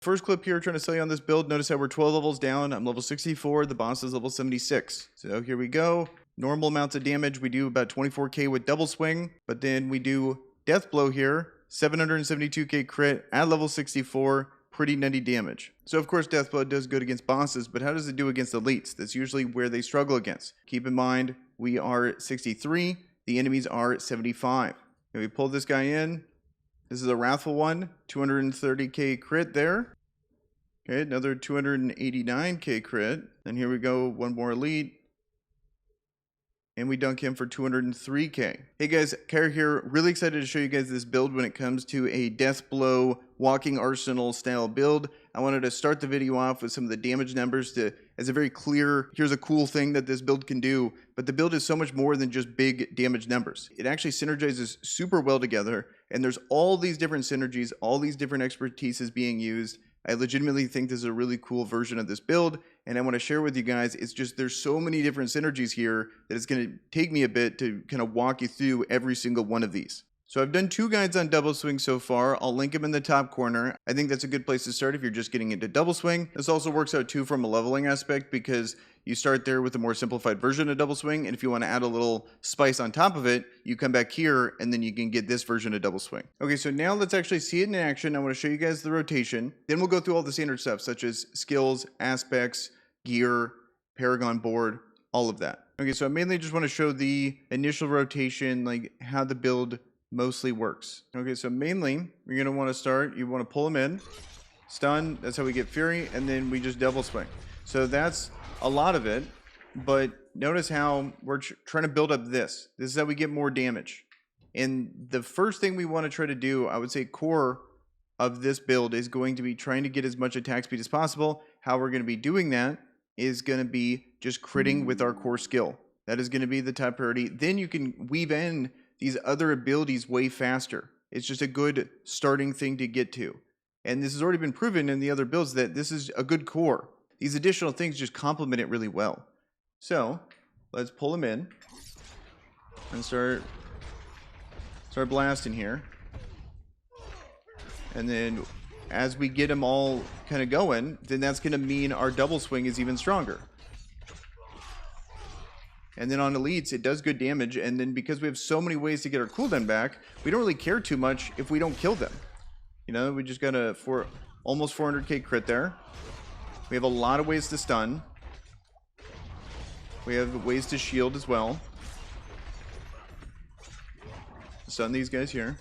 First clip here trying to sell you on this build. Notice how we're 12 levels down. I'm level 64. The boss is level 76. So here we go. Normal amounts of damage. We do about 24k with double swing, but then we do death blow here. 772k crit at level 64. Pretty nutty damage. So of course death blow does good against bosses, but how does it do against elites? That's usually where they struggle against. Keep in mind, we are 63. The enemies are 75. And we pull this guy in. This is a wrathful one. 230k crit there. Okay, another 289k crit. And here we go, one more elite. And we dunk him for 203k. Hey guys, Kire here. Really excited to show you guys this build when it comes to a death blow walking arsenal style build. I wanted to start the video off with some of the damage numbers as a very clear, here's a cool thing that this build can do. But the build is so much more than just big damage numbers. It actually synergizes super well together. And there's all these different synergies, all these different expertises being used. I legitimately think this is a really cool version of this build, and I want to share with you guys, it's just there's so many different synergies here that it's going to take me a bit to kind of walk you through every single one of these. So I've done 2 guides on double swing so far. I'll link them in the top corner. I think that's a good place to start if you're just getting into double swing. This also works out too from a leveling aspect because you start there with a more simplified version of double swing, and if you want to add a little spice on top of it, you come back here and then you can get this version of double swing. Okay, so now let's actually see it in action. I want to show you guys the rotation. Then we'll go through all the standard stuff such as skills, aspects, gear, Paragon board, all of that. Okay, so I mainly just want to show the initial rotation, like how the build mostly works. Okay, so mainly you're going to want to start, you want to pull them in, stun, that's how we get fury, and then we just double swing. So that's a lot of it, but notice how we're trying to build up this. This is how we get more damage. And the first thing we want to try to do, I would say core of this build is going to be trying to get as much attack speed as possible. How we're going to be doing that is going to be just critting with our core skill. That is going to be the top priority. Then you can weave in these other abilities way faster. It's just a good starting thing to get to. And this has already been proven in the other builds that this is a good core. These additional things just complement it really well. So let's pull them in and start blasting here. And then as we get them all kind of going, then that's going to mean our double swing is even stronger. And then on elites, it does good damage. And then because we have so many ways to get our cooldown back, we don't really care too much if we don't kill them. You know, we just got a almost 400k crit there. We have a lot of ways to stun. We have ways to shield as well. Stun these guys here.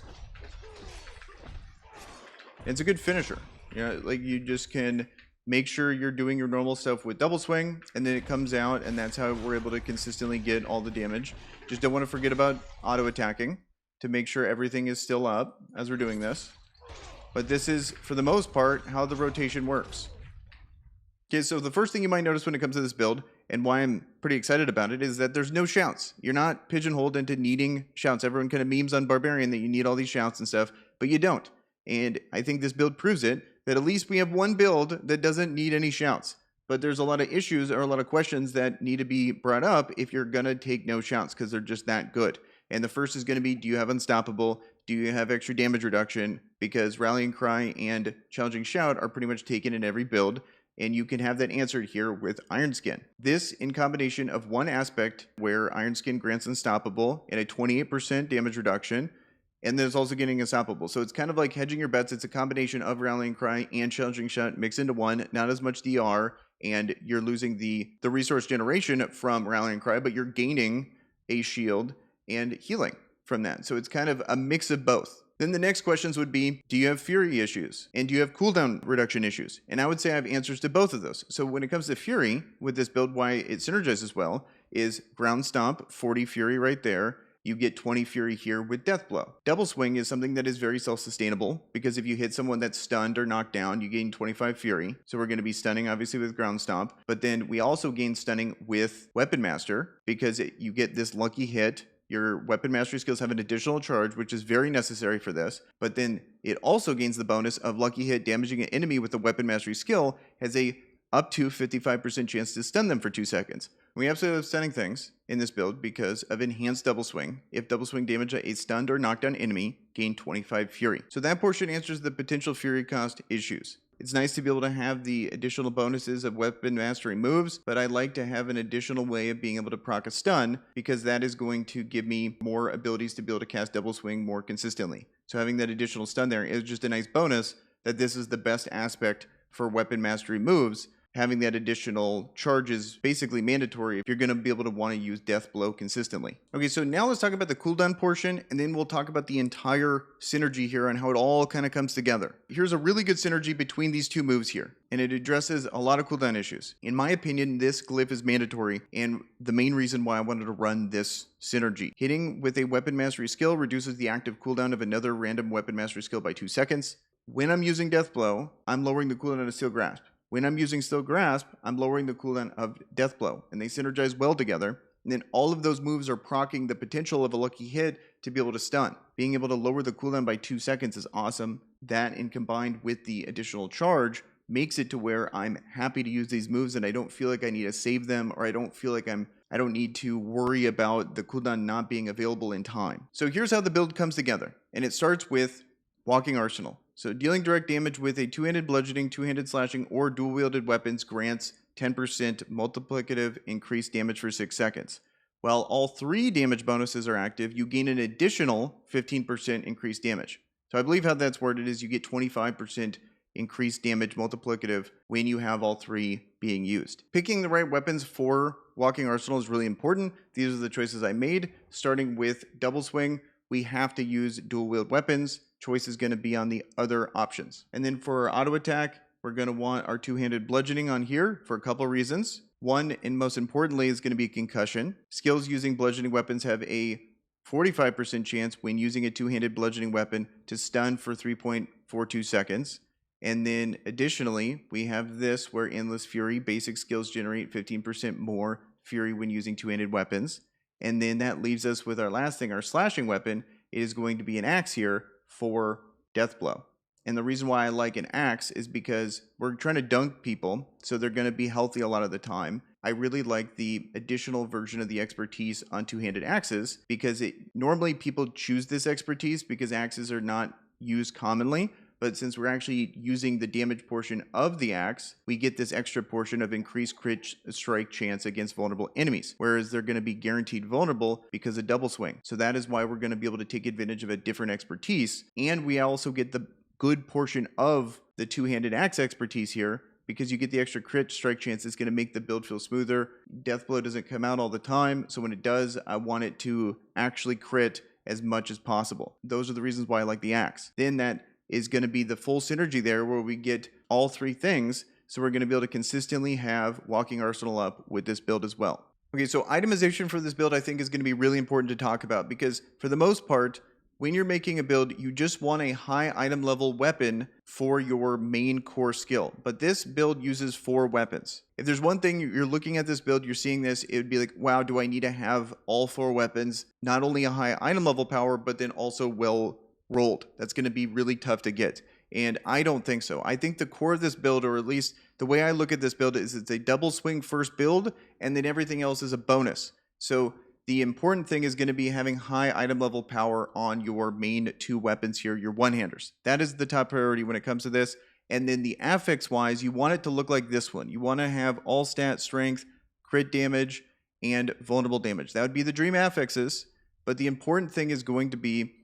It's a good finisher. You know, like you just can make sure you're doing your normal stuff with double swing, and then it comes out, and that's how we're able to consistently get all the damage. Just don't want to forget about auto attacking to make sure everything is still up as we're doing this. But this is, for the most part, how the rotation works. Okay, so the first thing you might notice when it comes to this build, and why I'm pretty excited about it, is that there's no shouts. You're not pigeonholed into needing shouts. Everyone kind of memes on Barbarian that you need all these shouts and stuff, but you don't. And I think this build proves it, that at least we have one build that doesn't need any shouts. But there's a lot of issues or a lot of questions that need to be brought up if you're going to take no shouts, because they're just that good. And the first is going to be, do you have Unstoppable? Do you have extra damage reduction? Because Rallying Cry and Challenging Shout are pretty much taken in every build. And you can have that answered here with Iron Skin. This in combination of one aspect where Iron Skin grants Unstoppable and a 28% damage reduction, and there's also getting Unstoppable. So it's kind of like hedging your bets. It's a combination of Rallying Cry and Challenging Shout mixed into one, not as much DR, and you're losing the resource generation from Rallying Cry, but you're gaining a shield and healing from that. So it's kind of a mix of both. Then the next questions would be, do you have Fury issues? And do you have cooldown reduction issues? And I would say I have answers to both of those. So when it comes to Fury, with this build, why it synergizes well is Ground Stomp, 40 Fury right there. You get 20 Fury here with Death Blow. Double Swing is something that is very self-sustainable, because if you hit someone that's stunned or knocked down, you gain 25 Fury. So we're going to be stunning, obviously, with Ground Stomp. But then we also gain stunning with Weapon Master, because you get this lucky hit. Your weapon mastery skills have an additional charge, which is very necessary for this. But then it also gains the bonus of lucky hit. Damaging an enemy with a weapon mastery skill has a up to 55% chance to stun them for 2 seconds. We absolutely have stunning things in this build because of enhanced double swing. If double swing damage a stunned or knocked down enemy, gain 25 fury. So that portion answers the potential fury cost issues. It's nice to be able to have the additional bonuses of weapon mastery moves, but I like to have an additional way of being able to proc a stun, because that is going to give me more abilities to be able to cast double swing more consistently. So having that additional stun there is just a nice bonus that this is the best aspect for weapon mastery moves. Having that additional charge is basically mandatory if you're going to be able to want to use Death Blow consistently. Okay, so now let's talk about the cooldown portion, and then we'll talk about the entire synergy here and how it all kind of comes together. Here's a really good synergy between these two moves here, and it addresses a lot of cooldown issues. In my opinion, this glyph is mandatory, and the main reason why I wanted to run this synergy. Hitting with a weapon mastery skill reduces the active cooldown of another random weapon mastery skill by 2 seconds. When I'm using Death Blow, I'm lowering the cooldown of Steel Grasp. When I'm using Steel Grasp, I'm lowering the cooldown of Death Blow, and they synergize well together. And then all of those moves are proccing the potential of a lucky hit to be able to stun. Being able to lower the cooldown by 2 seconds is awesome. That, and combined with the additional charge, makes it to where I'm happy to use these moves and I don't feel like I need to save them, or I don't feel like I don't need to worry about the cooldown not being available in time. So here's how the build comes together, and it starts with Walking Arsenal. So dealing direct damage with a two-handed bludgeoning, two-handed slashing, or dual-wielded weapons grants 10% multiplicative increased damage for 6 seconds. While all 3 damage bonuses are active, you gain an additional 15% increased damage. So I believe how that's worded is you get 25% increased damage multiplicative when you have all 3 being used. Picking the right weapons for Walking Arsenal is really important. These are the choices I made. Starting with Double Swing, we have to use dual-wield weapons. Choice is going to be on the other options. And then for auto attack, we're going to want our two-handed bludgeoning on here for a couple of reasons. One, and most importantly, is going to be concussion. Skills using bludgeoning weapons have a 45% chance when using a two-handed bludgeoning weapon to stun for 3.42 seconds. And then additionally, we have this where Endless Fury basic skills generate 15% more fury when using two-handed weapons. And then that leaves us with our last thing, our slashing weapon. It is going to be an axe here for Death Blow. And the reason why I like an axe is because we're trying to dunk people, so they're going to be healthy a lot of the time. I really like the additional version of the expertise on two-handed axes, because normally people choose this expertise because axes are not used commonly. But since we're actually using the damage portion of the axe, we get this extra portion of increased crit strike chance against vulnerable enemies, whereas they're going to be guaranteed vulnerable because of double swing. So that is why we're going to be able to take advantage of a different expertise. And we also get the good portion of the two-handed axe expertise here, because you get the extra crit strike chance. It's going to make the build feel smoother. Death Blow doesn't come out all the time, so when it does, I want it to actually crit as much as possible. Those are the reasons why I like the axe. Then that is going to be the full synergy there where we get all 3 things. So we're going to be able to consistently have Walking Arsenal up with this build as well. Okay, so itemization for this build I think is going to be really important to talk about, because for the most part, when you're making a build, you just want a high item level weapon for your main core skill. But this build uses 4 weapons. If there's one thing you're looking at this build, you're seeing this, it would be like, wow, do I need to have all 4 weapons? Not only a high item level power, but then also well rolled. That's going to be really tough to get. And I don't think so. I think the core of this build, or at least the way I look at this build, is it's a double swing first build, and then everything else is a bonus. So the important thing is going to be having high item level power on your main 2 weapons here, your one-handers. That is the top priority when it comes to this. And then the affix wise, you want it to look like this one. You want to have all stat strength, crit damage, and vulnerable damage. That would be the dream affixes. But the important thing is going to be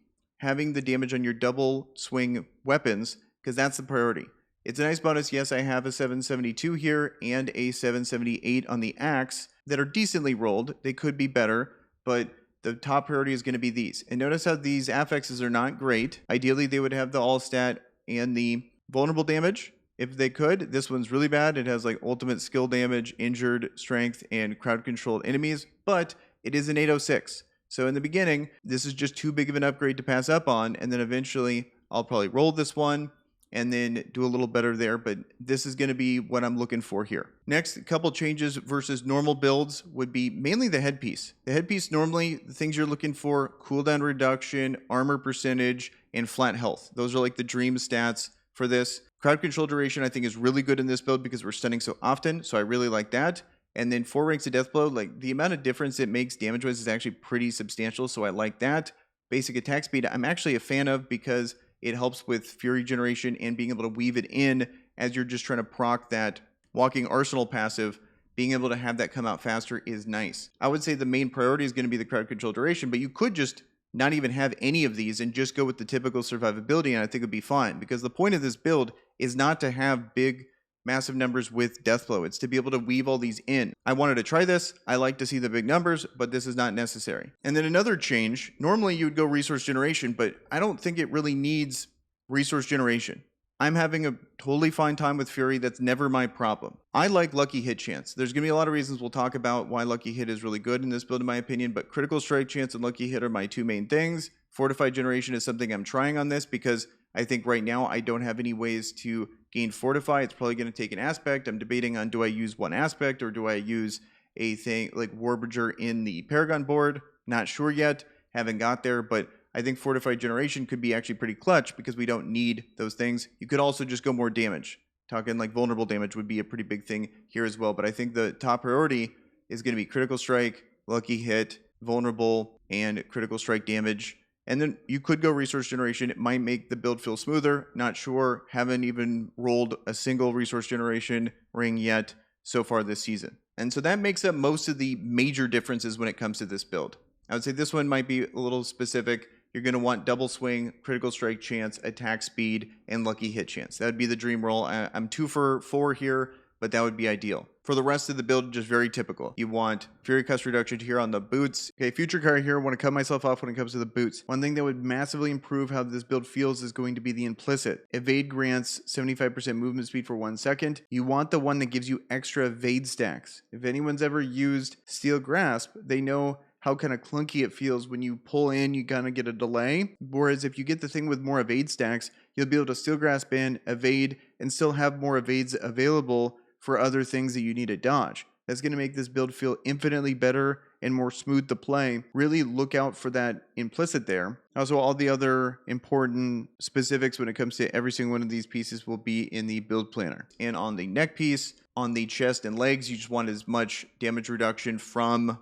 having the damage on your double swing weapons, because that's the priority. It's a nice bonus. Yes, I have a 772 here and a 778 on the axe that are decently rolled. They could be better, but the top priority is going to be these. And notice how these affixes are not great. Ideally, they would have the all stat and the vulnerable damage if they could. This one's really bad. It has like ultimate skill damage, injured, strength, and crowd controlled enemies, but it is an 806. So in the beginning, this is just too big of an upgrade to pass up on, and then eventually I'll probably roll this one and then do a little better there, but this is going to be what I'm looking for here. Next, a couple changes versus normal builds would be mainly the headpiece. The headpiece, normally, the things you're looking for, cooldown reduction, armor percentage, and flat health. Those are like the dream stats for this. Crowd control duration, I think, is really good in this build because we're stunning so often, so I really like that. And then 4 ranks of Death Blow, like the amount of difference it makes damage-wise is actually pretty substantial, so I like that. Basic attack speed, I'm actually a fan of because it helps with fury generation and being able to weave it in as you're just trying to proc that Walking Arsenal passive, being able to have that come out faster is nice. I would say the main priority is going to be the crowd control duration, but you could just not even have any of these and just go with the typical survivability, and I think it'd be fine, because the point of this build is not to have big, massive numbers with Deathblow. It's to be able to weave all these in. I wanted to try this. I like to see the big numbers, but this is not necessary. And then another change, normally you would go resource generation, but I don't think it really needs resource generation. I'm having a totally fine time with Fury. That's never my problem. I like Lucky Hit chance. There's going to be a lot of reasons we'll talk about why Lucky Hit is really good in this build, in my opinion, but Critical Strike chance and Lucky Hit are my two main things. Fortified Generation is something I'm trying on this because I think right now I don't have any ways to gain Fortify. It's probably going to take an aspect. I'm debating on, do I use one aspect or do I use a thing like Warburger in the Paragon board? Not sure yet. Haven't got there, but I think Fortified Generation could be actually pretty clutch because we don't need those things. You could also just go more damage. Talking like vulnerable damage would be a pretty big thing here as well. But I think the top priority is going to be Critical Strike, Lucky Hit, Vulnerable, and Critical Strike damage. And then you could go Resource Generation. It might make the build feel smoother. Not sure. Haven't even rolled a single Resource Generation ring yet so far this season. And so that makes up most of the major differences when it comes to this build. I would say this one might be a little specific. You're going to want double swing, critical strike chance, attack speed, and lucky hit chance. That would be the dream roll. I'm 2 for 4 here, but that would be ideal. For the rest of the build, just very typical. You want Fury Cost Reduction here on the boots. Okay, Future Kire here. I want to cut myself off when it comes to the boots. One thing that would massively improve how this build feels is going to be the implicit. Evade grants 75% movement speed for 1 second. You want the one that gives you extra evade stacks. If anyone's ever used Steel Grasp, they know how kind of clunky it feels when you pull in, you kind of get a delay. Whereas if you get the thing with more evade stacks, you'll be able to Steel Grasp in, evade, and still have more evades available for other things that you need to dodge. That's going to make this build feel infinitely better and more smooth to play. Really look out for that implicit there. Also, all the other important specifics when it comes to every single one of these pieces will be in the build planner. And on the neck piece, on the chest and legs, you just want as much damage reduction from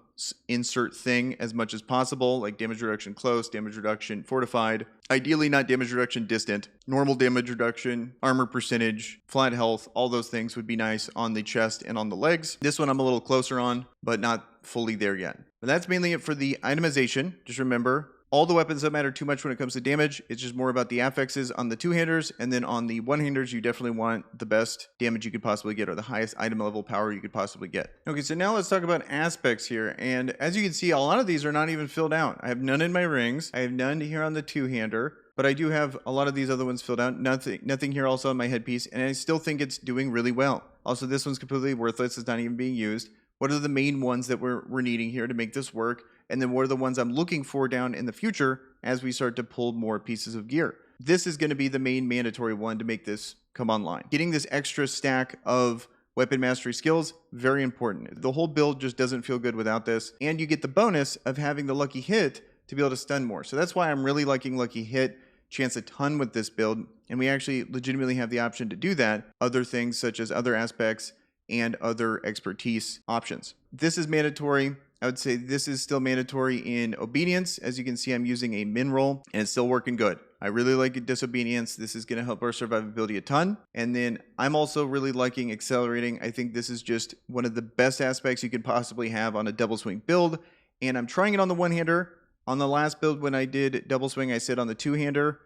insert thing as much as possible, like damage reduction close, damage reduction fortified, ideally not damage reduction distant, normal damage reduction, armor percentage, flat health, all those things would be nice on the chest and on the legs. This one I'm a little closer on, but not fully there yet. But that's mainly it for the itemization. Just remember, all the weapons don't matter too much when it comes to damage. It's just more about the affixes on the two-handers, and then on the one-handers, you definitely want the best damage you could possibly get, or the highest item level power you could possibly get. Okay, so now let's talk about aspects here, and as you can see, a lot of these are not even filled out. I have none in my rings. I have none here on the two-hander, but I do have a lot of these other ones filled out. Nothing here also on my headpiece, and I still think it's doing really well. Also, this one's completely worthless. It's not even being used. What are the main ones that we're needing here to make this work? And then what are the ones I'm looking for down in the future as we start to pull more pieces of gear? This is going to be the main mandatory one to make this come online. Getting this extra stack of weapon mastery skills, very important. The whole build just doesn't feel good without this. And you get the bonus of having the lucky hit to be able to stun more. So that's why I'm really liking lucky hit chance a ton with this build. And we actually legitimately have the option to do that. Other things such as other aspects and other expertise options. This is mandatory. I would say this is still mandatory in obedience. As you can see, I'm using a min roll and it's still working good. I really like disobedience. This is going to help our survivability a ton. And then I'm also really liking accelerating. I think this is just one of the best aspects you could possibly have on a double swing build. And I'm trying it on the one-hander. On the last build when I did double swing, I said on the two-hander.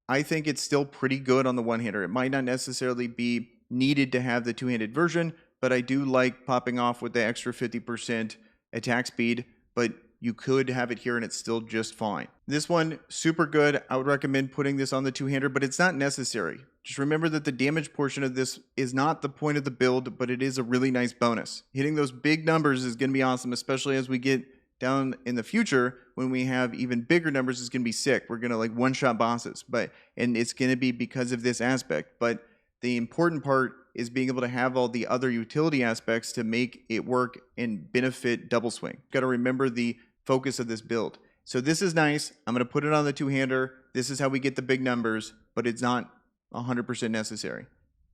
I think it's still pretty good on the one-hander. It might not necessarily be needed to have the two-handed version, but I do like popping off with the extra 50% attack speed, but you could have it here and it's still just fine. This one, super good. I would recommend putting this on the two-hander, but it's not necessary. Just remember that the damage portion of this is not the point of the build, but it is a really nice bonus. Hitting those big numbers is going to be awesome, especially as we get down in the future when we have even bigger numbers. It's going to be sick. We're going to like one-shot bosses, and it's going to be because of this aspect. But the important part is being able to have all the other utility aspects to make it work and benefit double swing. Got to remember the focus of this build. So this is nice. I'm going to put it on the two-hander. This is how we get the big numbers, but it's not 100% necessary,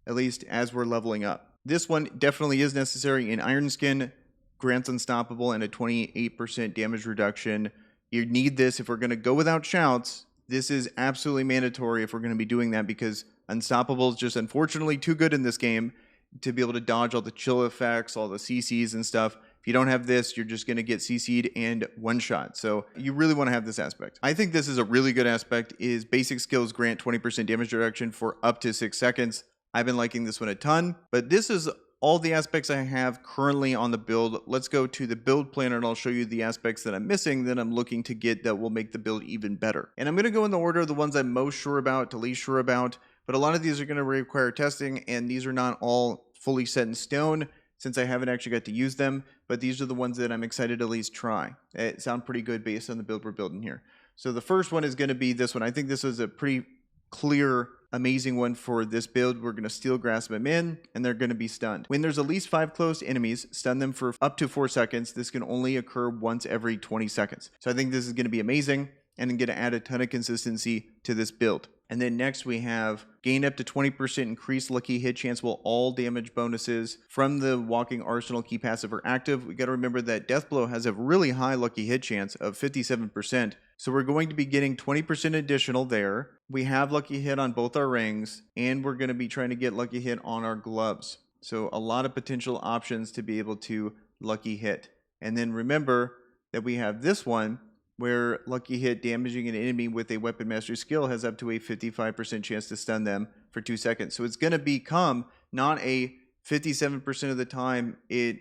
at least as we're leveling up. This one definitely is necessary in Iron Skin. Grants Unstoppable and a 28% damage reduction. You need this if we're going to go without shouts. This is absolutely mandatory if we're going to be doing that, because Unstoppable is just unfortunately too good in this game to be able to dodge all the chill effects, all the CCs and stuff. If you don't have this, you're just going to get CC'd and one shot. So you really want to have this aspect. I think this is a really good aspect is basic skills grant 20% damage reduction for up to 6 seconds. I've been liking this one a ton, but this is all the aspects I have currently on the build. Let's go to the build planner and I'll show you the aspects that I'm missing that I'm looking to get that will make the build even better. And I'm going to go in the order of the ones I'm most sure about to least sure about, but a lot of these are going to require testing and these are not all fully set in stone since I haven't actually got to use them, but these are the ones that I'm excited to at least try. It sound pretty good based on the build we're building here. So the first one is going to be this one. I think this is a pretty clear, amazing one for this build. We're going to Steel Grasp them in, and they're going to be stunned. When there's at least 5 close enemies, stun them for up to 4 seconds. This can only occur once every 20 seconds. So I think this is going to be amazing, and I'm going to add a ton of consistency to this build. And then next we have gain up to 20% increased lucky hit chance while all damage bonuses from the Walking Arsenal key passive are active. We got to remember that Deathblow has a really high lucky hit chance of 57%. So we're going to be getting 20% additional there. We have lucky hit on both our rings, and we're going to be trying to get lucky hit on our gloves. So a lot of potential options to be able to lucky hit. And then remember that we have this one where lucky hit damaging an enemy with a weapon mastery skill has up to a 55% chance to stun them for 2 seconds. So it's going to become not a 57% of the time it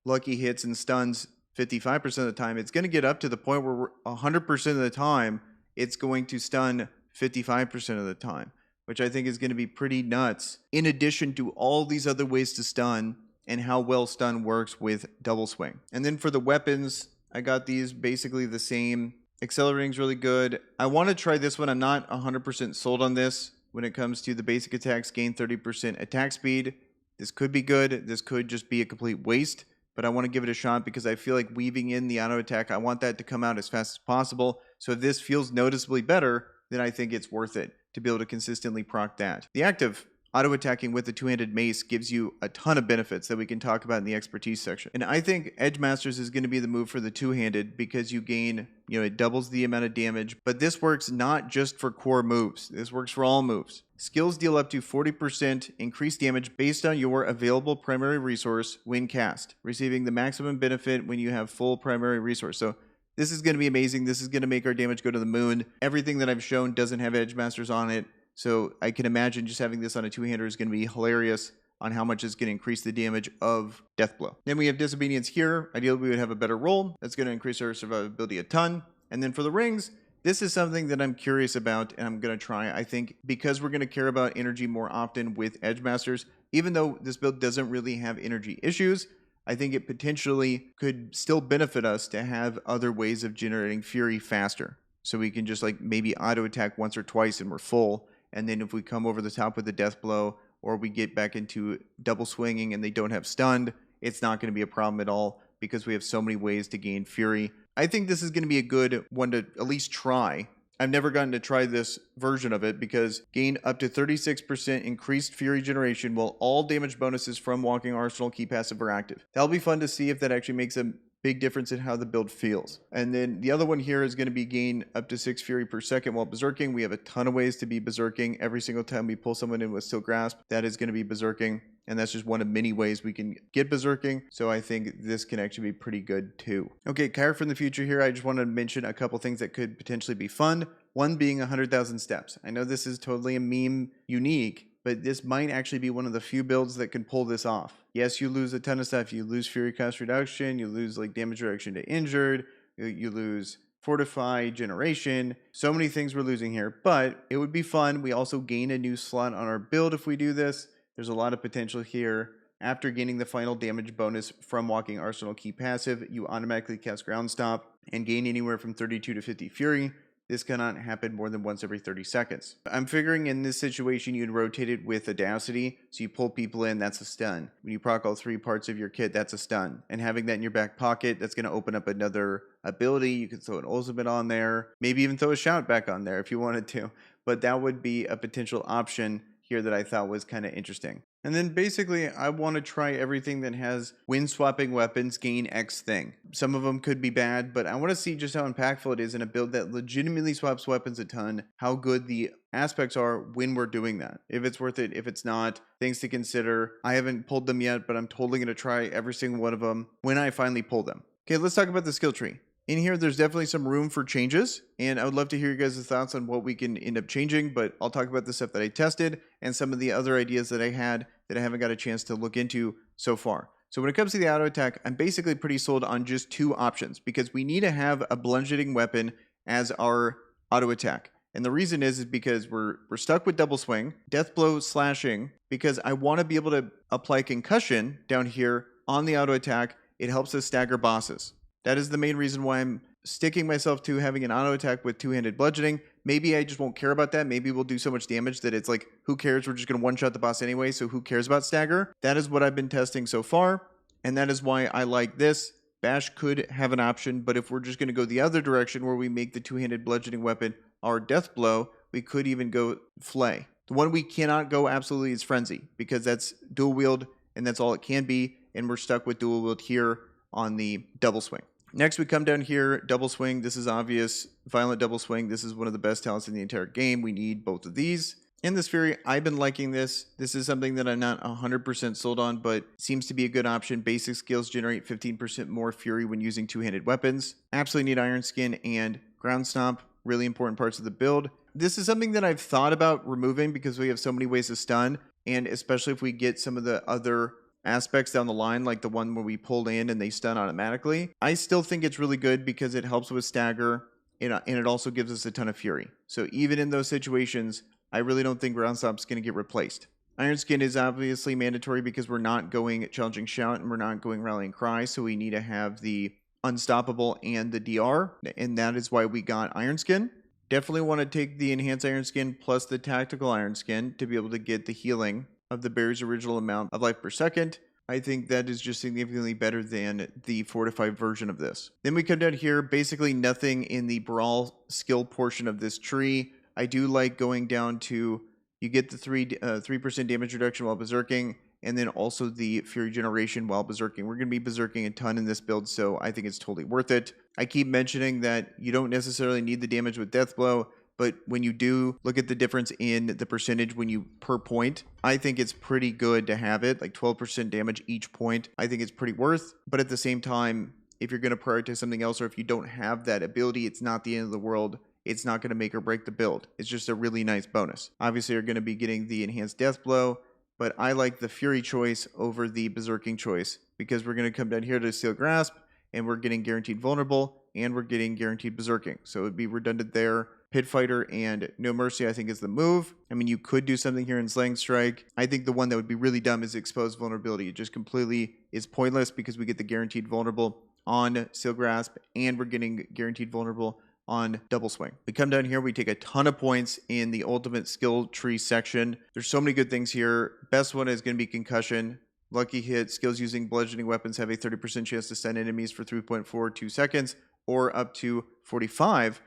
lucky hits and stuns 55% of the time. It's going to get up to the point where 100% of the time it's going to stun 55% of the time, which I think is going to be pretty nuts. In addition to all these other ways to stun and how well stun works with double swing. And then for the weapons, I got these basically the same. Accelerating's really good. I want to try this one. I'm not 100% sold on this when it comes to the basic attacks gain 30% attack speed. This could be good. This could just be a complete waste, but I want to give it a shot because I feel like weaving in the auto attack, I want that to come out as fast as possible. So if this feels noticeably better, then I think it's worth it to be able to consistently proc that. The active auto-attacking with the two-handed mace gives you a ton of benefits that we can talk about in the expertise section. And I think Edge Masters is going to be the move for the two-handed because you gain, it doubles the amount of damage. But this works not just for core moves. This works for all moves. Skills deal up to 40% increased damage based on your available primary resource when cast, receiving the maximum benefit when you have full primary resource. So this is going to be amazing. This is going to make our damage go to the moon. Everything that I've shown doesn't have Edge Masters on it. So I can imagine just having this on a two-hander is going to be hilarious on how much it's going to increase the damage of Deathblow. Then we have Disobedience here. Ideally, we would have a better roll. That's going to increase our survivability a ton. And then for the rings, this is something that I'm curious about and I'm going to try. I think because we're going to care about energy more often with Edge Masters, even though this build doesn't really have energy issues, I think it potentially could still benefit us to have other ways of generating fury faster. So we can just maybe auto attack once or twice and we're full. And then if we come over the top with the death blow or we get back into double swinging and they don't have stunned, it's not going to be a problem at all because we have so many ways to gain fury. I think this is going to be a good one to at least try. I've never gotten to try this version of it because gain up to 36% increased fury generation while all damage bonuses from Walking Arsenal key passive are active. That'll be fun to see if that actually makes a big difference in how the build feels. And then the other one here is going to be gain up to 6 fury per second while berserking. We have a ton of ways to be berserking. Every single time we pull someone in with Steel Grasp, that is going to be berserking. And that's just one of many ways we can get berserking. So I think this can actually be pretty good too. Okay, Kire from the future here. I just want to mention a couple things that could potentially be fun. One being 100,000 steps. I know this is totally a meme unique, but this might actually be one of the few builds that can pull this off. Yes, you lose a ton of stuff. You lose Fury Cost Reduction, you lose damage reduction to injured, you lose Fortify, Generation. So many things we're losing here, but it would be fun. We also gain a new slot on our build if we do this. There's a lot of potential here. After gaining the final damage bonus from Walking Arsenal key passive, you automatically cast Ground Stomp and gain anywhere from 32 to 50 Fury. This cannot happen more than once every 30 seconds. I'm figuring in this situation, you'd rotate it with Audacity. So you pull people in, that's a stun. When you proc all 3 parts of your kit, that's a stun. And having that in your back pocket, that's going to open up another ability. You could throw an ultimate on there. Maybe even throw a shout back on there if you wanted to. But that would be a potential option here that I thought was kind of interesting. And then basically, I want to try everything that has when swapping weapons gain X thing. Some of them could be bad, but I want to see just how impactful it is in a build that legitimately swaps weapons a ton, how good the aspects are when we're doing that. If it's worth it, if it's not, things to consider. I haven't pulled them yet, but I'm totally going to try every single one of them when I finally pull them. Okay, let's talk about the skill tree. In here, there's definitely some room for changes, and I would love to hear you guys' thoughts on what we can end up changing, but I'll talk about the stuff that I tested and some of the other ideas that I had that I haven't got a chance to look into so far. So when it comes to the auto attack, I'm basically pretty sold on just two options because we need to have a bludgeoning weapon as our auto attack. And the reason is because we're stuck with double swing, death blow, slashing, because I want to be able to apply concussion down here on the auto attack. It helps us stagger bosses. That is the main reason why I'm sticking myself to having an auto attack with two-handed bludgeoning. Maybe I just won't care about that. Maybe we'll do so much damage that it's like, who cares? We're just going to one-shot the boss anyway, so who cares about stagger? That is what I've been testing so far, and that is why I like this. Bash could have an option, but if we're just going to go the other direction where we make the two-handed bludgeoning weapon our death blow, we could even go Flay. The one we cannot go absolutely is Frenzy, because that's dual wield, and that's all it can be, and we're stuck with dual wield here on the double swing. Next, we come down here, double swing. This is obvious. Violent double swing. This is one of the best talents in the entire game. We need both of these. In this Fury, I've been liking this. This is something that I'm not 100% sold on, but seems to be a good option. Basic skills generate 15% more Fury when using two-handed weapons. Absolutely need Iron Skin and Ground Stomp. Really important parts of the build. This is something that I've thought about removing because we have so many ways to stun, and especially if we get some of the other aspects down the line, like the one where we pull in and they stun automatically. I still think it's really good because it helps with stagger and it also gives us a ton of fury. So even in those situations, I really don't think Ground Stomp's going to get replaced. Iron Skin is obviously mandatory because we're not going Challenging Shout and we're not going Rallying Cry, so we need to have the Unstoppable and the DR, and that is why we got Iron Skin. Definitely want to take the Enhanced Iron Skin plus the Tactical Iron Skin to be able to get the healing of the berry's original amount of life per second. I think that is just significantly better than the fortified version of this. Then we come down here, basically nothing in the brawl skill portion of this tree. I do like going down to, you get the 3% damage reduction while berserking, and then also the fury generation while berserking. We're going to be berserking a ton in this build, so I think it's totally worth it. I keep mentioning that you don't necessarily need the damage with death blow, but when you do look at the difference in the percentage when you per point, I think it's pretty good to have it, like 12% damage each point. I think it's pretty worth, but at the same time, if you're going to prioritize something else or if you don't have that ability, it's not the end of the world. It's not going to make or break the build. It's just a really nice bonus. Obviously, you're going to be getting the enhanced death blow, but I like the fury choice over the berserking choice because we're going to come down here to Steel Grasp and we're getting guaranteed vulnerable and we're getting guaranteed berserking. So it would be redundant there. Pit Fighter and No Mercy, I think, is the move. I mean, you could do something here in Slaying Strike. I think the one that would be really dumb is Exposed Vulnerability. It just completely is pointless because we get the guaranteed vulnerable on Steel Grasp and we're getting guaranteed vulnerable on Double Swing. We come down here, we take a ton of points in the ultimate skill tree section. There's so many good things here. Best one is going to be Concussion. Lucky Hit, skills using bludgeoning weapons have a 30% chance to stun enemies for 3.42 seconds or up to 45%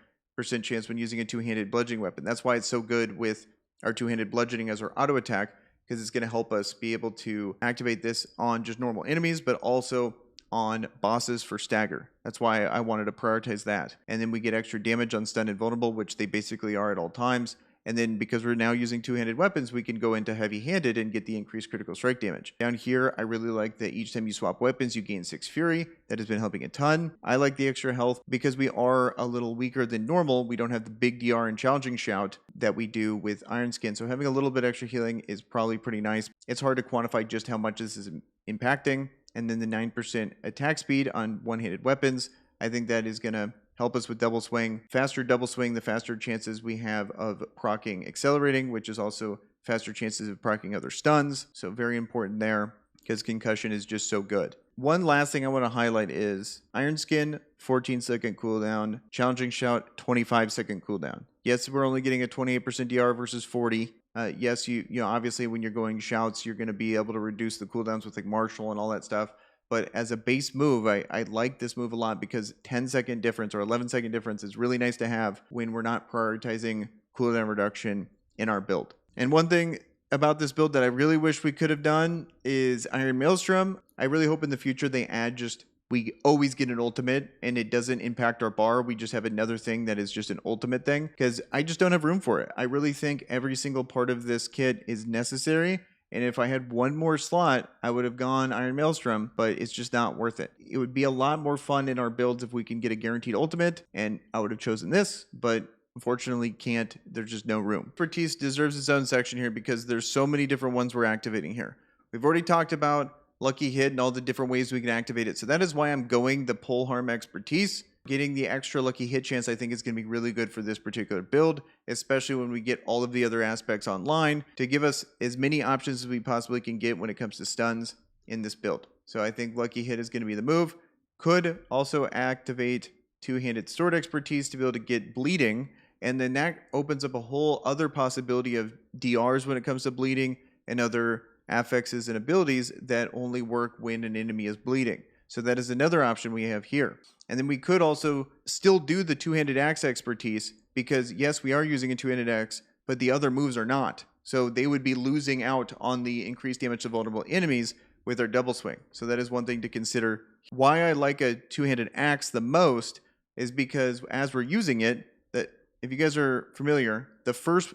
chance when using a two-handed bludgeoning weapon. That's why it's so good with our two-handed bludgeoning as our auto attack, because it's going to help us be able to activate this on just normal enemies, but also on bosses for stagger. That's why I wanted to prioritize that. And then we get extra damage on stunned and vulnerable, which they basically are at all times. And then because we're now using two-handed weapons, we can go into heavy-handed and get the increased critical strike damage. Down here, I really like that each time you swap weapons, you gain 6 fury. That has been helping a ton. I like the extra health because we are a little weaker than normal. We don't have the big DR and challenging shout that we do with Iron Skin. So having a little bit extra healing is probably pretty nice. It's hard to quantify just how much this is impacting. And then the 9% attack speed on one-handed weapons. I think that is going to help us with double swing. Faster double swing, the faster chances we have of proccing accelerating, which is also faster chances of proccing other stuns. So very important there because concussion is just so good. One last thing I want to highlight is Iron Skin, 14-second cooldown. Challenging Shout, 25-second cooldown. Yes, we're only getting a 28% DR versus 40. Yes, you know, obviously when you're going shouts, you're going to be able to reduce the cooldowns with like Marshall and all that stuff. But as a base move, I like this move a lot because 10-second difference or 11-second difference is really nice to have when we're not prioritizing cooldown reduction in our build. And one thing about this build that I really wish we could have done is Iron Maelstrom. I really hope in the future they add we always get an ultimate and it doesn't impact our bar. We just have another thing that is just an ultimate thing, because I just don't have room for it. I really think every single part of this kit is necessary. And if I had one more slot, I would have gone Iron Maelstrom, but it's just not worth it. It would be a lot more fun in our builds if we can get a guaranteed ultimate, and I would have chosen this, but unfortunately can't. There's just no room. Expertise deserves its own section here because there's so many different ones we're activating here. We've already talked about Lucky Hit and all the different ways we can activate it. So that is why I'm going the Pole Harm Expertise. Getting the extra Lucky Hit chance I think is going to be really good for this particular build, especially when we get all of the other aspects online to give us as many options as we possibly can get when it comes to stuns in this build. So I think Lucky Hit is going to be the move. Could also activate Two-Handed Sword Expertise to be able to get bleeding, and then that opens up a whole other possibility of DRs when it comes to bleeding and other affixes and abilities that only work when an enemy is bleeding. So that is another option we have here. And then we could also still do the Two-Handed Axe Expertise, because yes, we are using a Two-Handed Axe, but the other moves are not. So they would be losing out on the increased damage to vulnerable enemies with our double swing. So that is one thing to consider. Why I like a Two-Handed Axe the most is because as we're using it, that if you guys are familiar,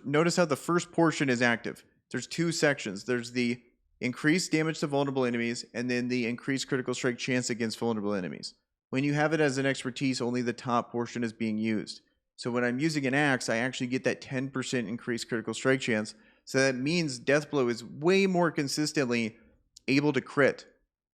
notice how the first portion is active. There's two sections. There's the increased damage to vulnerable enemies and then the increased critical strike chance against vulnerable enemies. When you have it as an expertise, only the top portion is being used. So when I'm using an axe, I actually get that 10% increased critical strike chance. So that means Deathblow is way more consistently able to crit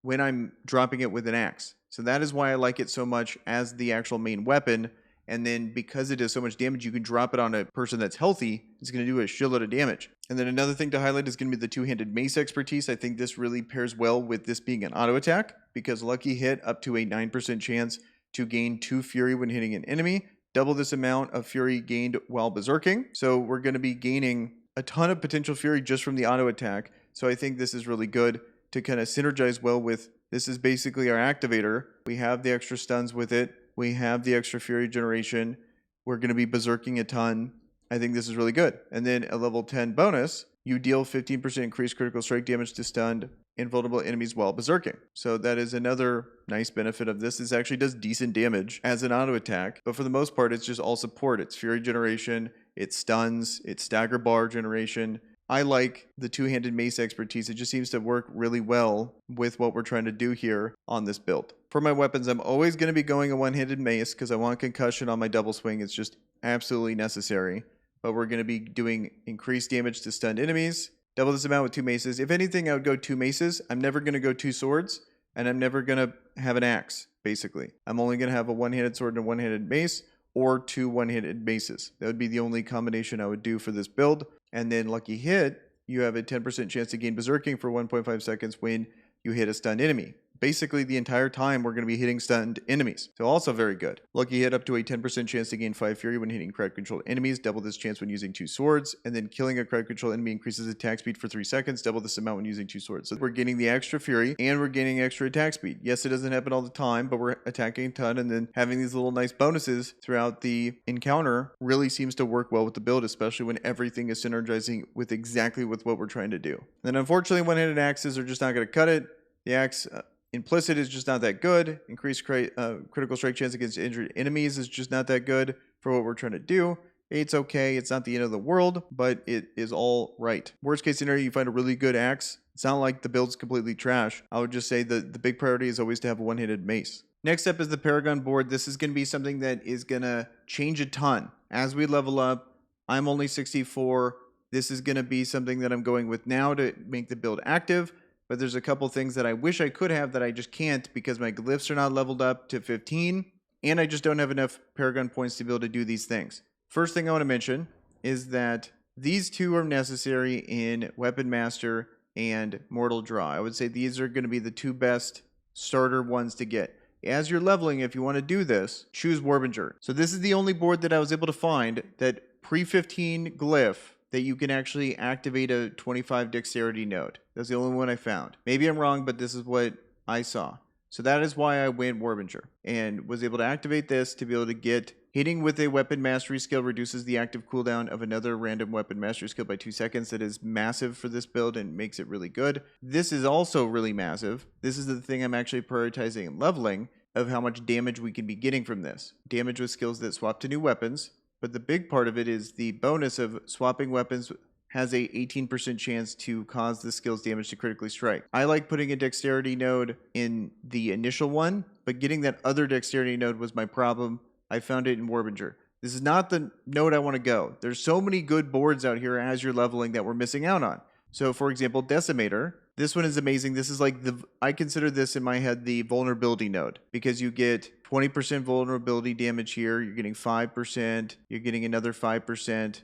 when I'm dropping it with an axe. So that is why I like it so much as the actual main weapon. And then because it does so much damage, you can drop it on a person that's healthy. It's going to do a shitload of damage. And then another thing to highlight is going to be the Two-Handed Mace Expertise. I think this really pairs well with this being an auto attack, because Lucky Hit up to a 9% chance to gain 2 Fury when hitting an enemy. Double this amount of Fury gained while berserking. So we're going to be gaining a ton of potential Fury just from the auto attack. So I think this is really good to kind of synergize well with, this is basically our activator. We have the extra stuns with it. We have the extra Fury generation. We're going to be berserking a ton. I think this is really good. And then a level 10 bonus, you deal 15% increased critical strike damage to stunned and vulnerable enemies while berserking. So that is another nice benefit of this. This actually does decent damage as an auto attack, but for the most part, it's just all support. It's Fury generation, it's stuns, it's stagger bar generation. I like the Two-Handed Mace Expertise. It just seems to work really well with what we're trying to do here on this build. For my weapons, I'm always going to be going a one-handed mace because I want concussion on my double swing. It's just absolutely necessary. But we're going to be doing increased damage to stunned enemies. Double this amount with 2 maces. If anything, I would go 2 maces. I'm never going to go 2 swords, and I'm never going to have an axe, basically. I'm only going to have a one-handed sword and a one-handed mace, or 2 one-handed maces. That would be the only combination I would do for this build. And then Lucky Hit, you have a 10% chance to gain berserking for 1.5 seconds when you hit a stunned enemy. Basically, the entire time we're going to be hitting stunned enemies. So also very good. Lucky Hit up to a 10% chance to gain 5 Fury when hitting crowd controlled enemies. Double this chance when using 2 swords. And then killing a crowd controlled enemy increases attack speed for 3 seconds. Double this amount when using 2 swords. So we're getting the extra Fury and we're getting extra attack speed. Yes, it doesn't happen all the time, but we're attacking a ton, and then having these little nice bonuses throughout the encounter really seems to work well with the build, especially when everything is synergizing with exactly with what we're trying to do. And unfortunately, one-handed axes are just not going to cut it. The axe implicit is just not that good. Increased critical strike chance against injured enemies is just not that good for what we're trying to do. It's okay. It's not the end of the world, but it is all right. Worst case scenario, you find a really good axe. It's not like the build's completely trash. I would just say that the big priority is always to have a one-handed mace. Next up is the Paragon board. This is going to be something that is going to change a ton. As we level up, I'm only 64. This is going to be something that I'm going with now to make the build active. But there's a couple things that I wish I could have that I just can't because my glyphs are not leveled up to 15. And I just don't have enough Paragon points to be able to do these things. First thing I want to mention is that these two are necessary in Weapon Master and Mortal Draw. I would say these are going to be the 2 best starter ones to get. As you're leveling, if you want to do this, choose Warbinger. So this is the only board that I was able to find that pre-15 glyph that you can actually activate a 25 dexterity node. That's the only one I found. Maybe I'm wrong, but this is what I saw. So that is why I went Warbinger and was able to activate this to be able to get Hitting with a weapon mastery skill reduces the active cooldown of another random weapon mastery skill by 2 seconds. That is massive for this build and makes it really good. This is also really massive. This is the thing I'm actually prioritizing and leveling of how much damage we can be getting from this. Damage with skills that swap to new weapons. But the big part of it is the bonus of swapping weapons has a 18% chance to cause the skill's damage to critically strike. I like putting a dexterity node in the initial one, but getting that other dexterity node was my problem. I found it in Warbinger. This is not the node I want to go. There's so many good boards out here as you're leveling that we're missing out on. So for example, Decimator. This one is amazing. This is like I consider this in my head the vulnerability node because you get 20% vulnerability damage here. You're getting 5%. You're getting another 5%.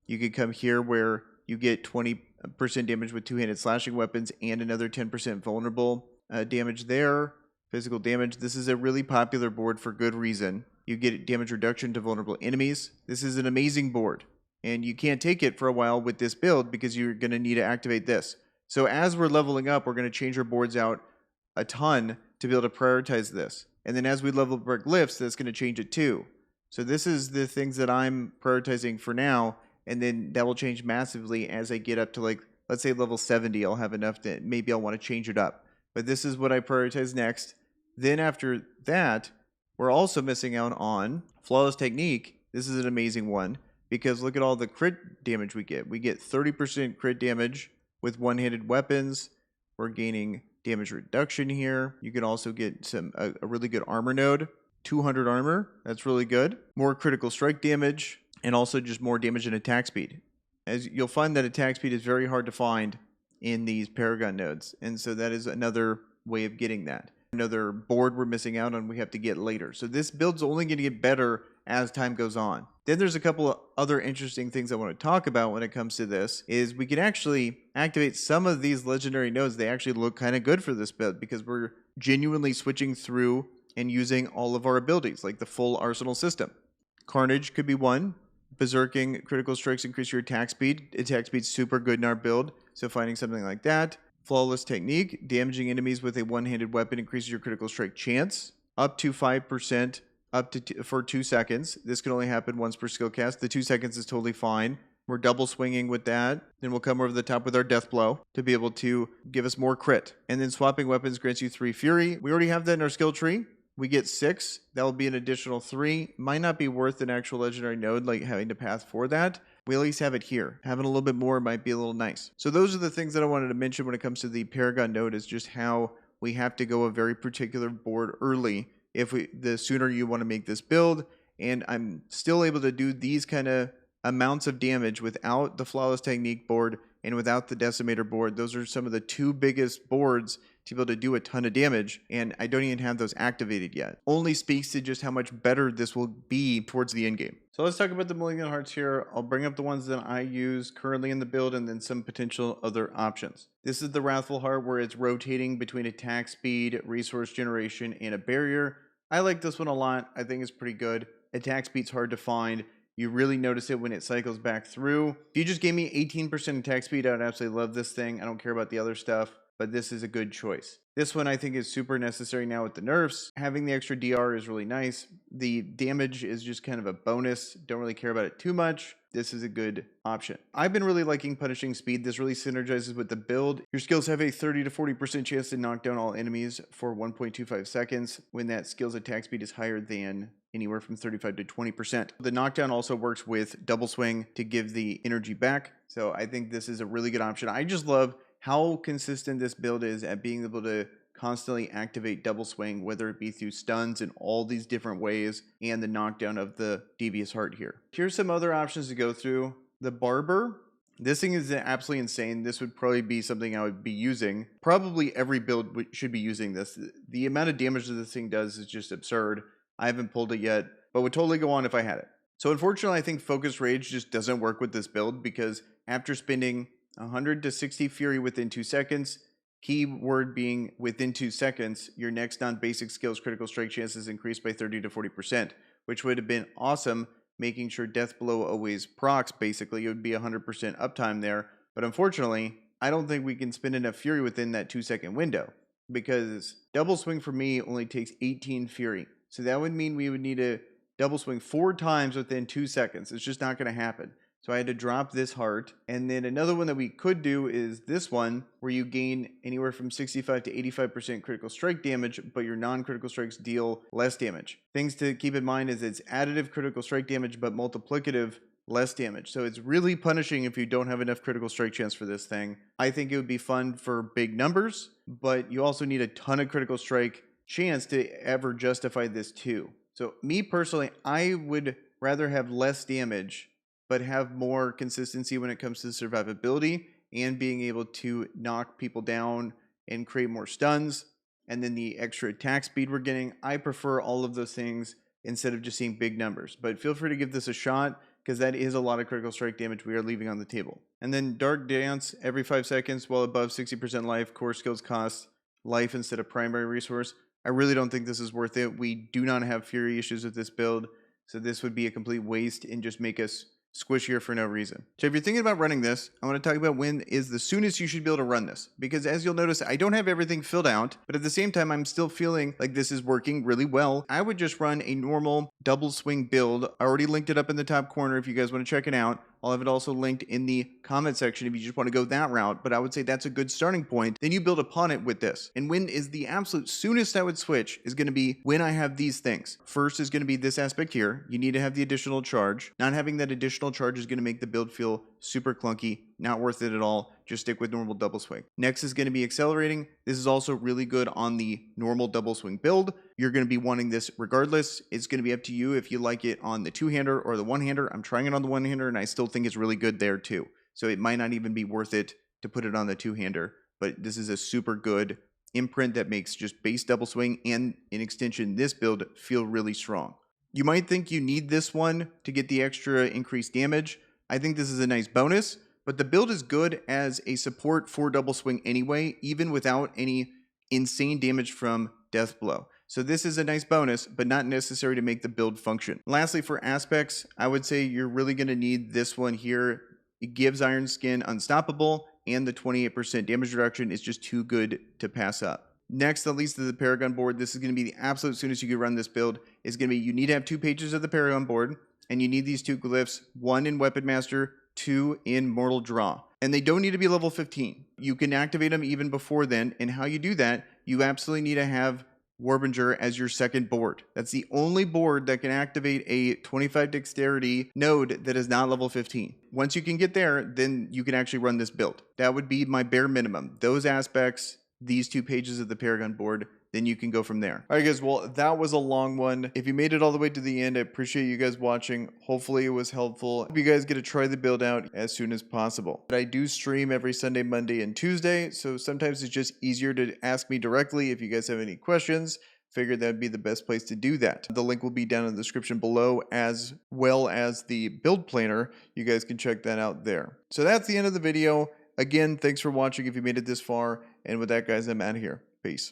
You could come here where you get 20% damage with two-handed slashing weapons and another 10% vulnerable damage there. Physical damage. This is a really popular board for good reason. You get damage reduction to vulnerable enemies. This is an amazing board. And you can't take it for a while with this build because you're going to need to activate this. So as we're leveling up, we're going to change our boards out a ton to be able to prioritize this. And then as we level up our glyphs, that's going to change it too. So this is the things that I'm prioritizing for now. And then that will change massively as I get up to, like, let's say level 70. I'll have enough that maybe I'll want to change it up. But this is what I prioritize next. Then after that, we're also missing out on Flawless Technique. This is an amazing one because look at all the crit damage we get. We get 30% crit damage with one-handed weapons. We're gaining damage reduction here. You can also get a really good armor node. 200 armor. That's really good. More critical strike damage. And also just more damage and attack speed. As you'll find that attack speed is very hard to find in these Paragon nodes. And so that is another way of getting that. Another board we're missing out on we have to get later. So this build's only going to get better as time goes on. Then there's a couple of other interesting things I want to talk about when it comes to this is we can actually activate some of these legendary nodes. They actually look kind of good for this build because we're genuinely switching through and using all of our abilities, like the full arsenal system. Carnage could be one. Berserking critical strikes increase your attack speed. Attack speed's super good in our build, so finding something like that. Flawless Technique, damaging enemies with a one-handed weapon increases your critical strike chance up to 5% for 2 seconds. This can only happen once per skill cast. The 2 seconds is totally fine. We're double swinging with that. Then we'll come over the top with our Death Blow to be able to give us more crit. And then swapping weapons grants you 3 Fury. We already have that in our skill tree. We get 6. That will be an additional 3. Might not be worth an actual legendary node, like having to path for that. We at least have it here. Having a little bit more might be a little nice. So those are the things that I wanted to mention when it comes to the Paragon node is just how we have to go a very particular board early the sooner you want to make this build. And I'm still able to do these kind of amounts of damage without the Flawless Technique board and without the Decimator board. Those are some of the 2 biggest boards to be able to do a ton of damage, and I don't even have those activated yet. Only speaks to just how much better this will be towards the end game. So let's talk about the Malignant Hearts here. I'll bring up the ones that I use currently in the build and then some potential other options. This is the Wrathful Heart where it's rotating between attack speed, resource generation, and a barrier. I like this one a lot. I think it's pretty good. Attack speed's hard to find. You really notice it when it cycles back through. If you just gave me 18% attack speed, I would absolutely love this thing. I don't care about the other stuff, but this is a good choice. This one I think is super necessary now with the nerfs. Having the extra DR is really nice. The damage is just kind of a bonus. Don't really care about it too much. This is a good option. I've been really liking Punishing Speed. This really synergizes with the build. Your skills have a 30 to 40% chance to knock down all enemies for 1.25 seconds when that skill's attack speed is higher than anywhere from 35 to 20%. The knockdown also works with double swing to give the energy back. So I think this is a really good option. I just love how consistent this build is at being able to constantly activate double swing, whether it be through stuns in all these different ways and the knockdown of the Devious Heart here. Here's some other options to go through. The Barber. This thing is absolutely insane. This would probably be something I would be using. Probably every build should be using this. The amount of damage that this thing does is just absurd. I haven't pulled it yet, but would totally go on if I had it. So unfortunately, I think Focus Rage just doesn't work with this build because after spending 100 to 60 Fury within 2 seconds, keyword being within 2 seconds, your next non-basic skills critical strike chances increased by 30 to 40%, which would have been awesome, making sure Death Blow always procs. Basically, it would be 100% uptime there. But unfortunately, I don't think we can spend enough Fury within that 2-second window because double swing for me only takes 18 Fury. So that would mean we would need to double swing 4 times within 2 seconds. It's just not going to happen. So I had to drop this heart. And then another one that we could do is this one, where you gain anywhere from 65 to 85% critical strike damage, but your non-critical strikes deal less damage. Things to keep in mind is it's additive critical strike damage, but multiplicative less damage. So it's really punishing if you don't have enough critical strike chance for this thing. I think it would be fun for big numbers, but you also need a ton of critical strike chance to ever justify this too. So me personally, I would rather have less damage but have more consistency when it comes to survivability and being able to knock people down and create more stuns. And then the extra attack speed we're getting. I prefer all of those things instead of just seeing big numbers. But feel free to give this a shot, because that is a lot of critical strike damage we are leaving on the table. And then Dark Dance every 5 seconds while above 60% life. Core skills cost life instead of primary resource. I really don't think this is worth it. We do not have Fury issues with this build, so this would be a complete waste and just make us squishier for no reason. So if you're thinking about running this, I want to talk about when is the soonest you should be able to run this. Because as you'll notice, I don't have everything filled out, but at the same time, I'm still feeling like this is working really well. I would just run a normal double swing build. I already linked it up in the top corner if you guys want to check it out. I'll have it also linked in the comment section if you just want to go that route, but I would say that's a good starting point. Then you build upon it with this. And when is the absolute soonest I would switch is going to be when I have these things. First is going to be this aspect here. You need to have the additional charge. Not having that additional charge is going to make the build feel super clunky, not worth it at all. Just stick with normal double swing. Next is going to be accelerating. This is also really good on the normal double swing build. You're going to be wanting this regardless. It's going to be up to you if you like it on the two-hander or the one-hander. I'm trying it on the one-hander and I still think it's really good there too. So it might not even be worth it to put it on the two-hander, but this is a super good imprint that makes just base double swing and in extension this build feel really strong. You might think you need this one to get the extra increased damage. I think this is a nice bonus, but the build is good as a support for double swing anyway, even without any insane damage from Death Blow. So this is a nice bonus, but not necessary to make the build function. Lastly, for aspects, I would say you're really going to need this one here. It gives Iron Skin Unstoppable, and the 28% damage reduction is just too good to pass up. Next, that leads to the Paragon board. This is going to be the absolute soonest you can run this build. It's going to be, you need to have 2 pages of the Paragon board, and you need these 2 glyphs, 1 in Weapon Master, 2 in Mortal Draw. And they don't need to be level 15. You can activate them even before then, and how you do that, you absolutely need to have Warbinger as your second board. That's the only board that can activate a 25 dexterity node that is not level 15. Once you can get there, then you can actually run this build. That would be my bare minimum. Those aspects, these 2 pages of the Paragon board, then you can go from there. All right, guys, well, that was a long one. If you made it all the way to the end, I appreciate you guys watching. Hopefully it was helpful. Hope you guys get to try the build out as soon as possible. But I do stream every Sunday, Monday, and Tuesday, so sometimes it's just easier to ask me directly if you guys have any questions. Figured that'd be the best place to do that. The link will be down in the description below, as well as the build planner. You guys can check that out there. So that's the end of the video. Again, thanks for watching if you made it this far. And with that, guys, I'm out of here. Peace.